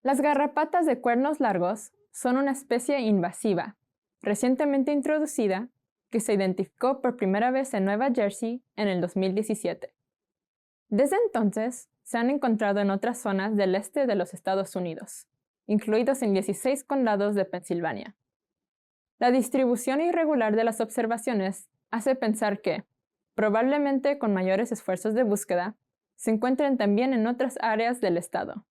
Las garrapatas de cuernos largos son una especie invasiva, recientemente introducida, que se identificó por primera vez en Nueva Jersey en el 2017. Desde entonces, se han encontrado en otras zonas del este de los Estados Unidos, incluidos en 16 condados de Pensilvania. La distribución irregular de las observaciones hace pensar que, probablemente con mayores esfuerzos de búsqueda, se encuentren también en otras áreas del estado.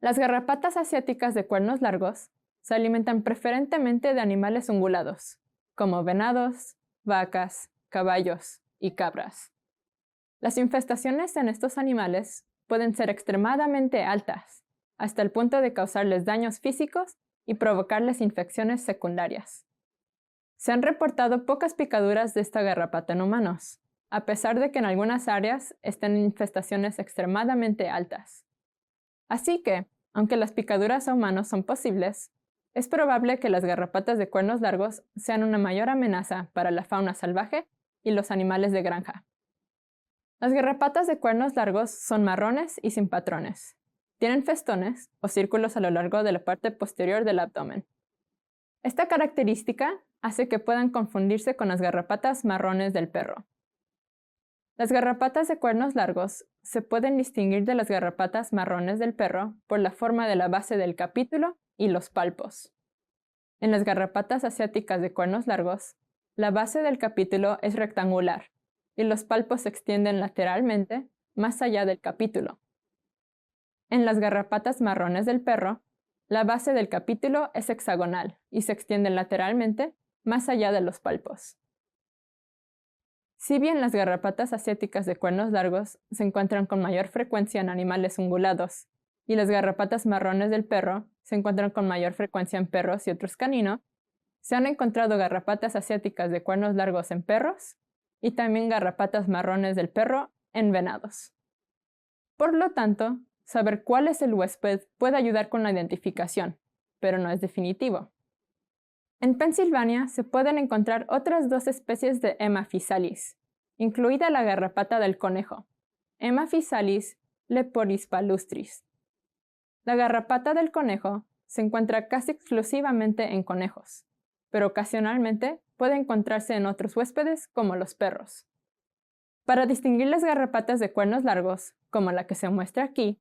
Las garrapatas asiáticas de cuernos largos se alimentan preferentemente de animales ungulados, como venados, vacas, caballos y cabras. Las infestaciones en estos animales pueden ser extremadamente altas, hasta el punto de causarles daños físicos y provocarles infecciones secundarias. Se han reportado pocas picaduras de esta garrapata en humanos, a pesar de que en algunas áreas están infestaciones extremadamente altas. Así que, aunque las picaduras a humanos son posibles, es probable que las garrapatas de cuernos largos sean una mayor amenaza para la fauna salvaje y los animales de granja. Las garrapatas de cuernos largos son marrones y sin patrones. Tienen festones o círculos a lo largo de la parte posterior del abdomen. Esta característica hace que puedan confundirse con las garrapatas marrones del perro. Las garrapatas de cuernos largos se pueden distinguir de las garrapatas marrones del perro por la forma de la base del capítulo y los palpos. En las garrapatas asiáticas de cuernos largos, la base del capítulo es rectangular y los palpos se extienden lateralmente más allá del capítulo. En las garrapatas marrones del perro, la base del capítulo es hexagonal y se extiende lateralmente más allá de los palpos. Si bien las garrapatas asiáticas de cuernos largos se encuentran con mayor frecuencia en animales ungulados y las garrapatas marrones del perro se encuentran con mayor frecuencia en perros y otros caninos, se han encontrado garrapatas asiáticas de cuernos largos en perros y también garrapatas marrones del perro en venados. Por lo tanto, saber cuál es el huésped puede ayudar con la identificación, pero no es definitivo. En Pensilvania se pueden encontrar otras dos especies de Hemaphysalis, incluida la garrapata del conejo, Hemaphysalis leporispalustris. La garrapata del conejo se encuentra casi exclusivamente en conejos, pero ocasionalmente puede encontrarse en otros huéspedes como los perros. Para distinguir las garrapatas de cuernos largos, como la que se muestra aquí,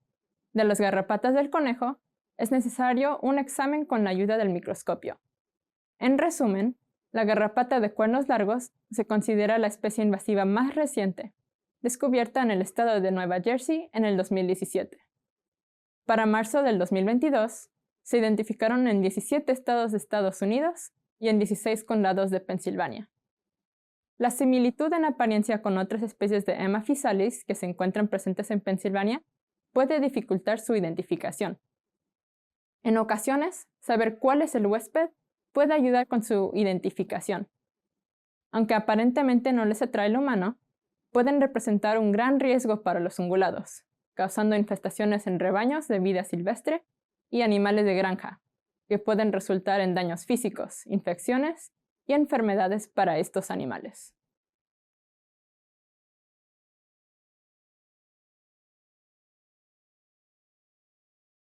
de las garrapatas del conejo, es necesario un examen con la ayuda del microscopio. En resumen, la garrapata de cuernos largos se considera la especie invasiva más reciente, descubierta en el estado de Nueva Jersey en el 2017. Para marzo del 2022, se identificaron en 17 estados de Estados Unidos y en 16 condados de Pensilvania. La similitud en apariencia con otras especies de Hemaphysalis que se encuentran presentes en Pensilvania puede dificultar su identificación. En ocasiones, saber cuál es el huésped puede ayudar con su identificación. Aunque aparentemente no les atrae lo humano, pueden representar un gran riesgo para los ungulados, causando infestaciones en rebaños de vida silvestre y animales de granja, que pueden resultar en daños físicos, infecciones y enfermedades para estos animales.